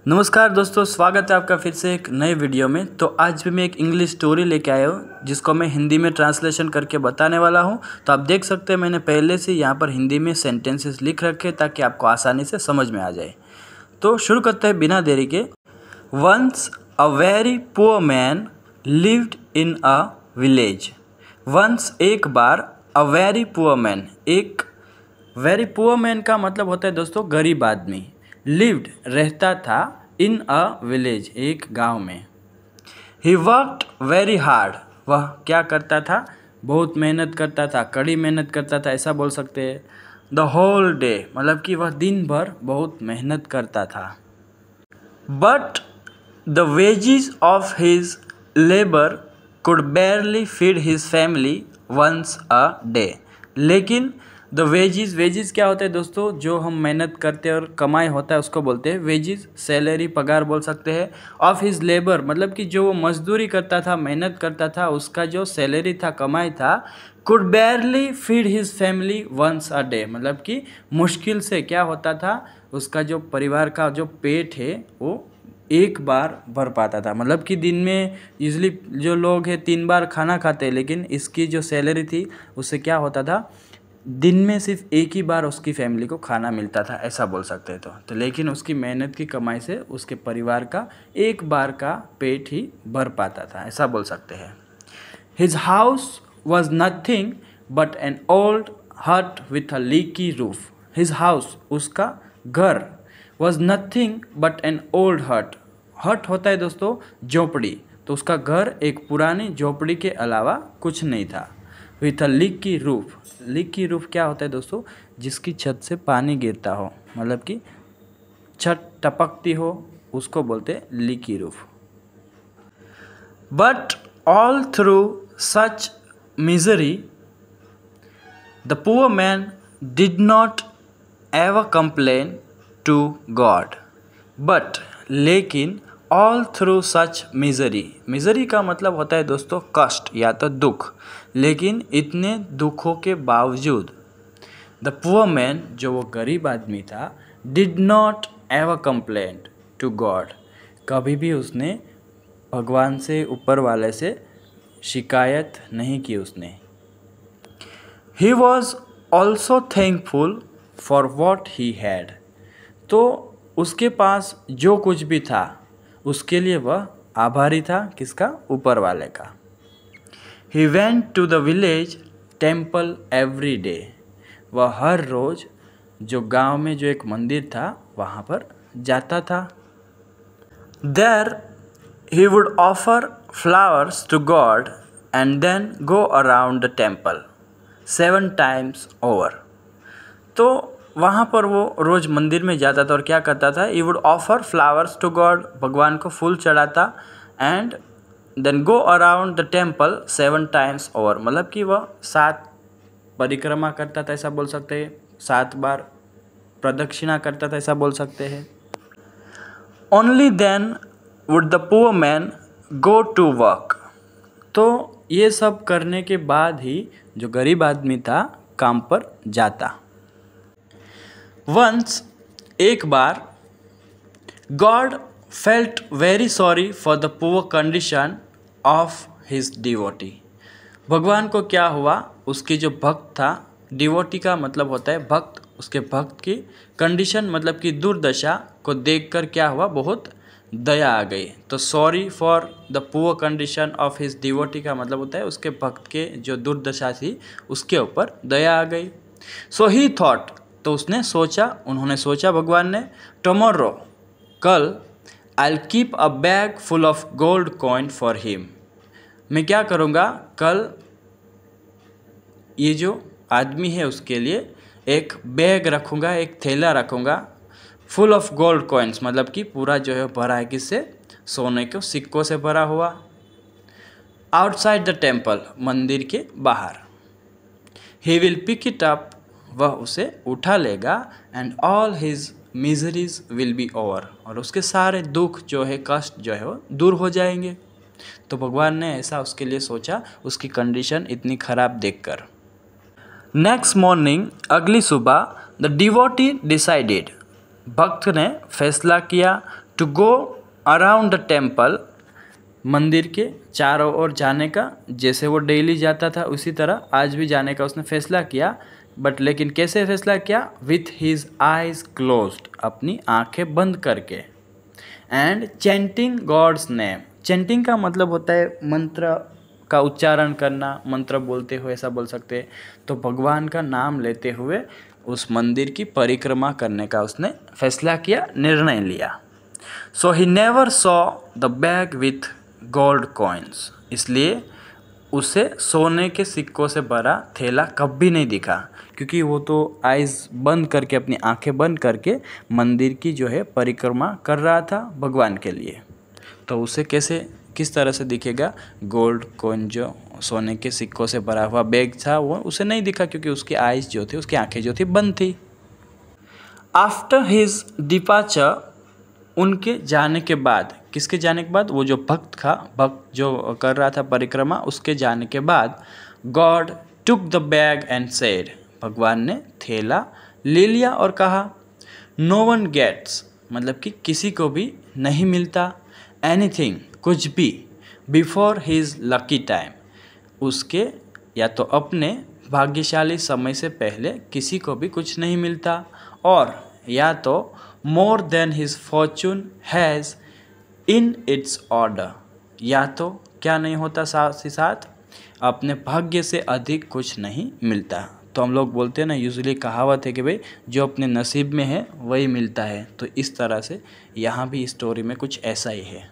नमस्कार दोस्तों, स्वागत है आपका फिर से एक नए वीडियो में। तो आज भी मैं एक इंग्लिश स्टोरी लेके आया हूँ जिसको मैं हिंदी में ट्रांसलेशन करके बताने वाला हूँ। तो आप देख सकते हैं मैंने पहले से यहाँ पर हिंदी में सेंटेंसेस लिख रखे ताकि आपको आसानी से समझ में आ जाए। तो शुरू करते हैं बिना देरी के। Once a very poor man lived in a village. Once एक बार, अ वेरी पुअर मैन, एक वेरी पुअर मैन का मतलब होता है दोस्तों गरीब आदमी। लिव्ड रहता था, इन अ विलेज एक गांव में। ही वर्कड वेरी हार्ड, वह क्या करता था, बहुत मेहनत करता था, कड़ी मेहनत करता था ऐसा बोल सकते हैं। द होल डे मतलब कि वह दिन भर बहुत मेहनत करता था। But the wages of his labour could barely feed his family once a day. लेकिन द वेजेस क्या होता है दोस्तों, जो हम मेहनत करते हैं और कमाई होता है उसको बोलते हैं वेजेस, सैलरी पगार बोल सकते हैं। ऑफ हिज लेबर मतलब कि जो वो मजदूरी करता था, मेहनत करता था, उसका जो सैलरी था, कमाई था। Could barely feed his family once a day मतलब कि मुश्किल से क्या होता था, उसका जो परिवार का जो पेट है वो एक बार भर पाता था। मतलब कि दिन में यूजली जो लोग हैं 3 बार खाना खाते हैं, लेकिन इसकी जो सैलरी थी उससे क्या होता था, दिन में सिर्फ एक ही बार उसकी फैमिली को खाना मिलता था ऐसा बोल सकते हैं। तो लेकिन उसकी मेहनत की कमाई से उसके परिवार का एक बार का पेट ही भर पाता था ऐसा बोल सकते हैं। His house was nothing but an old hut with a leaky roof. His house उसका घर, was nothing but an old hut. Hut होता है दोस्तों झोपड़ी, तो उसका घर एक पुरानी झोपड़ी के अलावा कुछ नहीं था। With a leaky roof, leaky roof क्या होता है दोस्तों, जिसकी छत से पानी गिरता हो, मतलब कि छत टपकती हो, उसको बोलते हैं leaky roof. But all through such misery the poor man did not ever complain to God. But लेकिन all through such misery, misery का मतलब होता है दोस्तों कष्ट या तो दुख। लेकिन इतने दुखों के बावजूद द पुअर मैन, जो वो गरीब आदमी था, did not ever complain to God, कभी भी उसने भगवान से, ऊपर वाले से शिकायत नहीं की उसने। He was also thankful for what he had, तो उसके पास जो कुछ भी था उसके लिए वह आभारी था, किसका, ऊपर वाले का। He went to the village temple every day, वह हर रोज़ जो गांव में जो एक मंदिर था वहाँ पर जाता था। There he would offer flowers to God and then go around the temple 7 times over. तो वहाँ पर वो रोज़ मंदिर में जाता था और क्या करता था, he would offer flowers to God, भगवान को फूल चढ़ाता, and then go around the temple 7 times over, मतलब कि वह 7 परिक्रमा करता था ऐसा बोल सकते हैं, 7 बार प्रदक्षिणा करता था ऐसा बोल सकते हैं। Only then would the poor man go to work, तो ये सब करने के बाद ही जो गरीब आदमी था काम पर जाता। वंस एक बार, God felt very sorry for the poor condition of his devotee. भगवान को क्या हुआ, उसके जो भक्त था, डिवोटी का मतलब होता है भक्त, उसके भक्त की कंडीशन मतलब कि दुर्दशा को देखकर क्या हुआ, बहुत दया आ गई। तो sorry for the poor condition of his devotee का मतलब होता है उसके भक्त के जो दुर्दशा थी उसके ऊपर दया आ गई। सो ही थॉट, तो उसने सोचा, उन्होंने सोचा भगवान ने, टुमारो, कल, I will keep a bag full of gold coin for him, मैं क्या करूँगा, कल ये जो आदमी है उसके लिए एक बैग रखूँगा, एक थैला रखूँगा, फुल ऑफ गोल्ड कॉइन्स मतलब कि पूरा जो है भरा है, किससे, सोने के सिक्कों से भरा हुआ। आउटसाइड द टेम्पल, मंदिर के बाहर। He will pick it up, वह उसे उठा लेगा, and all his miseries will be over, और उसके सारे दुख जो है, कष्ट जो है वो दूर हो जाएंगे। तो भगवान ने ऐसा उसके लिए सोचा, उसकी कंडीशन इतनी खराब देखकर। नेक्स्ट मॉर्निंग, अगली सुबह, द डिवोटी डिसाइडेड, भक्त ने फैसला किया, to go around the temple, मंदिर के चारों ओर जाने का, जैसे वो डेली जाता था उसी तरह आज भी जाने का उसने फैसला किया। बट लेकिन कैसे फैसला किया? विथ हिज आइज क्लोज्ड, अपनी आंखें बंद करके। And chanting God's name, chanting का मतलब होता है मंत्र का उच्चारण करना, मंत्र बोलते हुए ऐसा बोल सकते हैं। तो भगवान का नाम लेते हुए उस मंदिर की परिक्रमा करने का उसने फैसला किया, निर्णय लिया। So he never saw the bag with gold coins, इसलिए उसे सोने के सिक्कों से भरा थैला कभी नहीं दिखा, क्योंकि वो तो आइज़ बंद करके, अपनी आंखें बंद करके मंदिर की जो है परिक्रमा कर रहा था भगवान के लिए। तो उसे कैसे, किस तरह से दिखेगा? गोल्ड कॉइन जो सोने के सिक्कों से भरा हुआ बैग था वो उसे नहीं दिखा, क्योंकि उसकी आइज़ जो थी, उसकी आंखें जो थी बंद थी। आफ्टर हिज डिपार्चर, उनके जाने के बाद, किसके जाने के बाद? वो जो भक्त था, भक्त जो कर रहा था परिक्रमा, उसके जाने के बाद God took the bag and said, भगवान ने थैला ले लिया और कहा नो वन गेट्स, मतलब कि किसी को भी नहीं मिलता, एनीथिंग, कुछ भी, बिफोर हिज लकी टाइम, उसके या तो अपने भाग्यशाली समय से पहले किसी को भी कुछ नहीं मिलता, और या तो more than his Fortune has in its order, या तो क्या नहीं होता, साथ ही साथ अपने भाग्य से अधिक कुछ नहीं मिलता। तो हम लोग बोलते हैं ना, यूजुअली कहावत है कि भाई जो अपने नसीब में है वही मिलता है। तो इस तरह से यहाँ भी स्टोरी में कुछ ऐसा ही है।